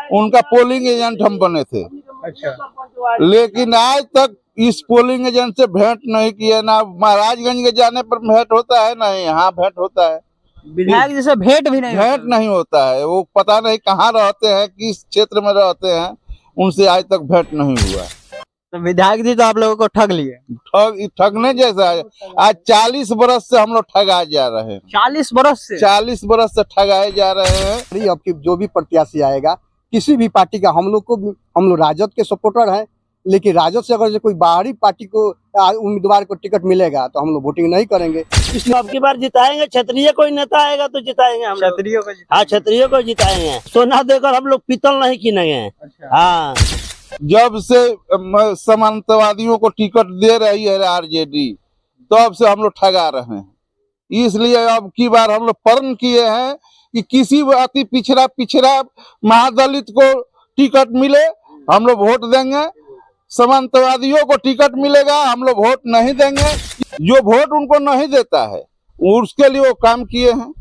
उनका polling agent हम बने थे। अच्छा, लेकिन आज तक इस पोलिंग एजेंट से भेंट नहीं किए। ना महाराजगंज के जाने पर भेंट होता है, ना यहाँ भेंट होता है। विधायक जी से भेंट भी नहीं भेंट नहीं होता है। वो पता नहीं कहाँ रहते हैं, किस क्षेत्र में रहते हैं, उनसे आज तक भेंट नहीं हुआ। तो विधायक जी तो आप लोगों को ठग लिए। ठगने जैसा है। आज 40 बरस से हम लोग ठगाए जा रहे हैं। 40 बरस से 40 बरस से ठगाए जा रहे हैं। अब की जो भी प्रत्याशी आएगा किसी भी पार्टी का, हम लोग राजद के सपोर्टर हैं, लेकिन राजद से अगर कोई बाहरी पार्टी को उम्मीदवार को टिकट मिलेगा तो हम लोग वोटिंग नहीं करेंगे। इसलिए अब की बार जिताएंगे। क्षत्रिय कोई नेता आएगा तो जिताएंगे हम लोग। क्षत्रियों को हाँ, क्षत्रिय को जिताएंगे। सोना देकर हम लोग पीतल नहीं किनेंगे। अच्छा। हाँ, जब से समांतवादियों को टिकट दे रही है आरजेडी, तब से हम लोग ठगा रहे हैं। इसलिए अब की बार हम लोग प्रण किए हैं कि किसी अति पिछड़ा महादलित को टिकट मिले, हम लोग वोट देंगे। समांतवादियों को टिकट मिलेगा, हम लोग वोट नहीं देंगे। जो वोट उनको नहीं देता है उसके लिए वो काम किए हैं।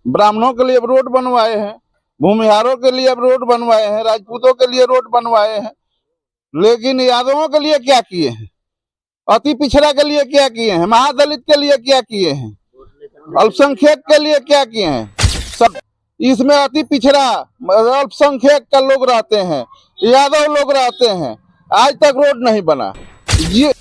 ब्राह्मणों के लिए रोड बनवाए हैं, भूमिहारों के लिए रोड बनवाए हैं, राजपूतों के लिए रोड बनवाए हैं। लेकिन यादवों के लिए क्या किए हैं, अति पिछड़ा के लिए क्या किए हैं, महादलित के लिए क्या किए हैं, अल्पसंख्यक के लिए क्या किए हैं? सब इसमें अति पिछड़ा अल्पसंख्यक का लोग रहते हैं, यादव लोग रहते हैं। आज तक रोड नहीं बना। ये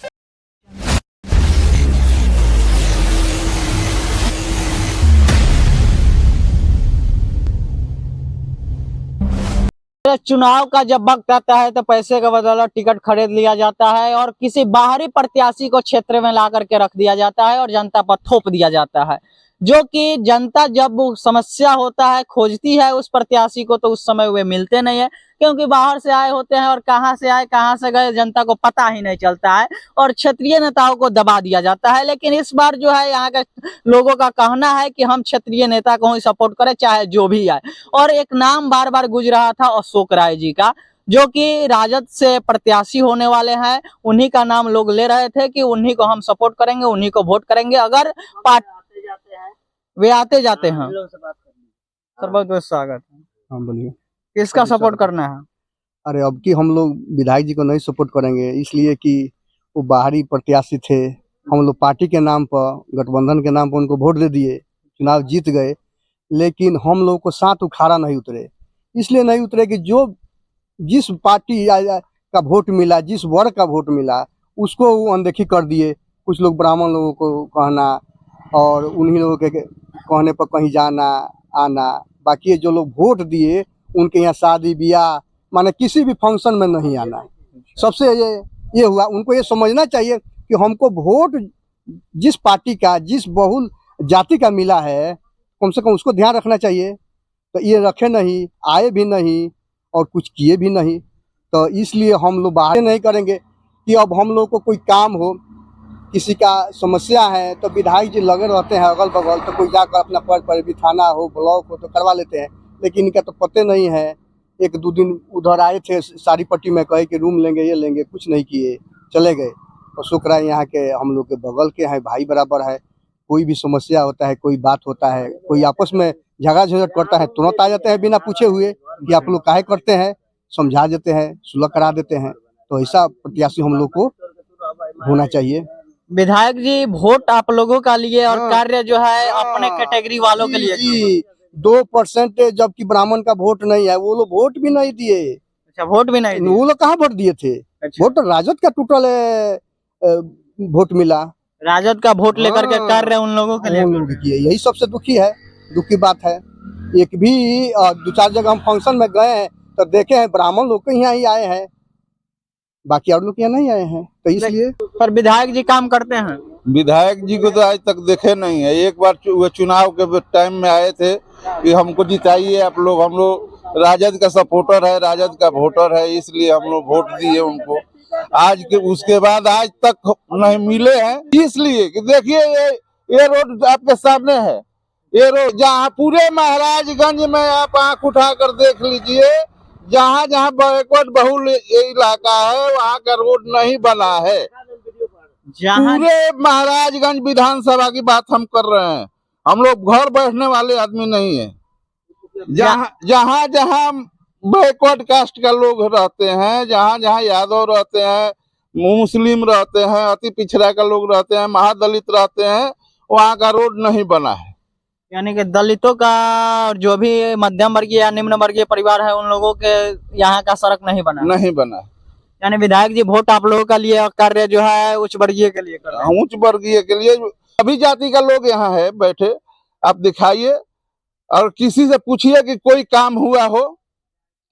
चुनाव का जब वक्त आता है तो पैसे के बदौलत टिकट खरीद लिया जाता है और किसी बाहरी प्रत्याशी को क्षेत्र में ला करके रख दिया जाता है और जनता पर थोप दिया जाता है, जो कि जनता जब समस्या होता है खोजती है उस प्रत्याशी को तो उस समय वे मिलते नहीं है, क्योंकि बाहर से आए होते हैं और कहां से आए कहां से गए जनता को पता ही नहीं चलता है और क्षेत्रीय नेताओं को दबा दिया जाता है। लेकिन इस बार जो है यहाँ के लोगों का कहना है कि हम क्षेत्रीय नेता को ही सपोर्ट करें चाहे जो भी आए। और एक नाम बार बार गुज रहा था अशोक राय जी का, जो कि राजद से प्रत्याशी होने वाले हैं। उन्हीं का नाम लोग ले रहे थे कि उन्हीं को हम सपोर्ट करेंगे, उन्हीं को वोट करेंगे। अगर वे आते जाते हैं। सर बहुत बहुत स्वागत है। हाँ बोलिए, किसका सपोर्ट करना है? अरे अब की हम लोग विधायक जी को नहीं सपोर्ट करेंगे, इसलिए कि वो बाहरी प्रत्याशी थे। हम लोग पार्टी के नाम पर, गठबंधन के नाम पर उनको वोट दे दिए, चुनाव जीत गए, लेकिन हम लोग को साथ उखाड़ा नहीं उतरे। इसलिए नहीं उतरे कि जो जिस पार्टी का वोट मिला, जिस वर्ग का वोट मिला, उसको वो अनदेखी कर दिए। कुछ लोग ब्राह्मण लोगों को कहना और उन्हीं लोगों के कहने पर कहीं जाना आना। बाकी जो लोग वोट दिए उनके यहाँ शादी ब्याह माने किसी भी फंक्शन में नहीं आना। सबसे ये हुआ, उनको ये समझना चाहिए कि हमको वोट जिस पार्टी का, जिस बहुल जाति का मिला है, कम से कम उसको ध्यान रखना चाहिए। तो ये रखे नहीं, आए भी नहीं और कुछ किए भी नहीं। तो इसलिए हम लोग बाहर नहीं करेंगे कि अब हम लोग को कोई काम हो, किसी का समस्या है तो विधायक जी लगे रहते हैं अगल बगल, तो कोई जाकर अपना पर भी थाना हो ब्लॉक हो तो करवा लेते हैं। लेकिन इनका तो पते नहीं है। एक दो दिन उधर आए थे सारी पट्टी में, कहे कि रूम लेंगे ये लेंगे, कुछ नहीं किए, चले गए। अशोक राय यहाँ के हम लोग के बगल के हैं, भाई बराबर है। कोई भी समस्या होता है, कोई बात होता है, कोई आपस में झगड़ा झंझट करता है, तुरंत आ जाते हैं बिना पूछे हुए कि आप लोग काहे करते हैं, समझा देते हैं, सुलह करा देते हैं। तो ऐसा प्रत्याशी हम लोग को होना चाहिए। विधायक जी वोट आप लोगों का लिए और कार्य जो है अपने कैटेगरी वालों के लिए। 2% जबकि ब्राह्मण का वोट नहीं है, वो लोग वोट भी नहीं दिए। अच्छा, वोट भी नहीं दिए। वो लोग कहाँ वोट दिए थे? अच्छा। वोट तो राजद का टोटल वोट मिला। राजद का वोट लेकर के कार्य उन लोगों के लिए किए, यही सबसे दुख की बात है। एक भी 2-4 जगह हम फंक्शन में गए हैं तो देखे हैं ब्राह्मण लोग के यहाँ ही आए हैं, बाकी और लोग यहाँ नहीं आए हैं। तो इसलिए पर विधायक जी काम करते हैं। विधायक जी को तो आज तक देखे नहीं है। एक बार वो चुनाव के टाइम में आए थे कि हमको जिताइए आप लोग, हम लोग राजद का सपोर्टर है, राजद का वोटर है, इसलिए हम लोग वोट दिए उनको। आज के उसके बाद आज तक नहीं मिले हैं, इसलिए कि देखिए ये रोड आपके सामने है। ये रोड जहाँ पूरे महाराजगंज में आप आंख उठा कर देख लीजिए, जहाँ जहाँ बैकवर्ड बहुल इलाका है वहाँ का रोड नहीं बना है। पूरे महाराजगंज विधानसभा की बात हम कर रहे हैं, हम लोग घर बैठने वाले आदमी नहीं है। जहाँ जहाँ बैकवर्ड कास्ट का लोग रहते हैं, जहाँ जहाँ यादव रहते हैं, मुस्लिम रहते हैं, अति पिछड़ा का लोग रहते हैं, महादलित रहते हैं, वहाँ का रोड नहीं बना है। यानी कि दलितों का और जो भी मध्यम वर्गीय या निम्न वर्गीय परिवार है उन लोगों के यहाँ का सड़क नहीं बना। नहीं बना है। यानी विधायक जी वोट आप लोगों का लिए और कार्य जो है उच्च वर्गीय के लिए कर रहे हैं। उच्च वर्गीय के लिए सभी जाति का लोग यहाँ है बैठे, आप दिखाइए और किसी से पूछिए कि कोई काम हुआ हो,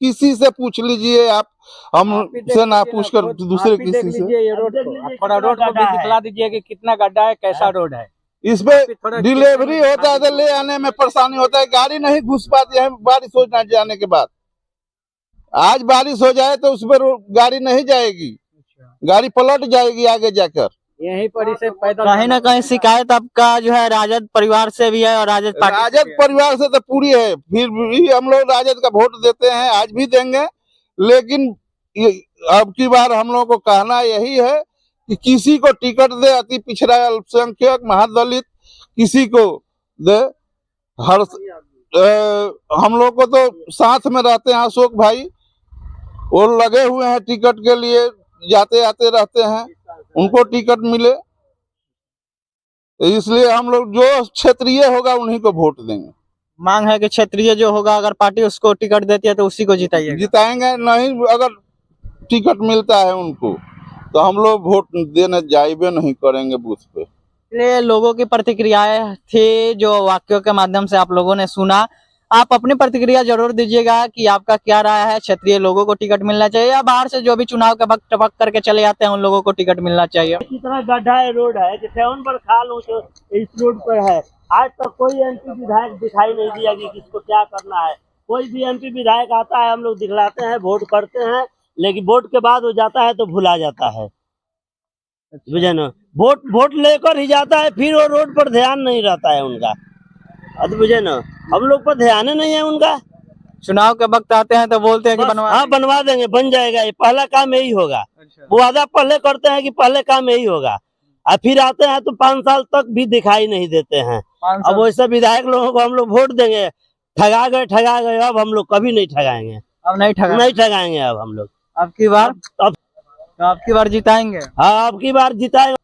किसी से पूछ लीजिए आप, हम से ना पूछ कर दूसरे किसी से। ये रोड को थोड़ा रोड को भी दिखला दीजिए कि कितना गड्ढा है, कैसा रोड है। इसमें डिलीवरी होता है तो ले आने में परेशानी होता है, गाड़ी नहीं घुस पाती है बारिश हो जाने के बाद। आज बारिश हो जाए तो उस पर गाड़ी नहीं जाएगी, गाड़ी पलट जाएगी आगे जाकर। यहीं पर इसे पैदल कहीं ना कहीं शिकायत आपका जो है राजद परिवार से भी है और राजद पार्टी से राजद भी है। परिवार से तो पूरी है, फिर भी हम लोग राजद का वोट देते हैं, आज भी देंगे। लेकिन अब की बार हम लोगों को कहना यही है कि किसी को टिकट दे, अति पिछड़ा, अल्पसंख्यक, महादलित, किसी को दे। हर हम लोग को तो साथ में रहते हैं अशोक भाई, वो लगे हुए हैं टिकट के लिए, जाते आते रहते हैं, उनको टिकट मिले। इसलिए हम लोग जो क्षेत्रीय होगा उन्हीं को वोट देंगे। मांग है कि क्षेत्रीय जो होगा अगर पार्टी उसको टिकट देती है तो उसी को जिताइएगा। जिताएंगे, नहीं अगर टिकट मिलता है उनको तो हम लोग वोट देने जाइबे नहीं करेंगे बूथ पे। ये लोगों की प्रतिक्रियाएं थी जो वाक्यों के माध्यम से आप लोगों ने सुना। आप अपनी प्रतिक्रिया जरूर दीजिएगा कि आपका क्या राय है, क्षेत्रीय लोगों को टिकट मिलना चाहिए या बाहर से जो भी चुनाव के वक्त टपक करके चले जाते हैं उन लोगों को टिकट मिलना चाहिए। कितना गड्ढा है रोड है, जैसे उन पर खाल हो तो इस रोड पर है। आज तक कोई एमपी विधायक दिखाई नहीं दिया कि किसको क्या करना है। कोई भी एमपी विधायक आता है, हम लोग दिखलाते हैं, वोट करते हैं, लेकिन वोट के बाद वो जाता है तो भुला जाता है, बुझे ना। वोट लेकर ही जाता है, फिर वो रोड पर ध्यान नहीं रहता है उनका, बुझे ना। हम लोग पर ध्यान नहीं है उनका। चुनाव के वक्त आते हैं तो बोलते हैं कि बनवा हाँ बनवा देंगे, बन जाएगा, ये पहला काम यही होगा। वो वादा पहले करते हैं कि पहले काम यही होगा, और फिर आते हैं तो 5 साल तक भी दिखाई नहीं देते हैं। अब वैसे विधायक लोगों को हम लोग वोट देंगे, ठगा गए, अब हम लोग कभी नहीं ठगाएंगे, अब नहीं ठगाएंगे अब हम लोग। अब की बार अब की बार जिताएंगे। हाँ अब की बार जिताएंगे।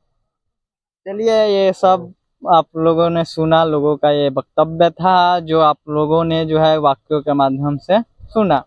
चलिए, ये सब आप लोगों ने सुना, लोगों का ये वक्तव्य था जो आप लोगों ने जो है वाक्यों के माध्यम से सुना।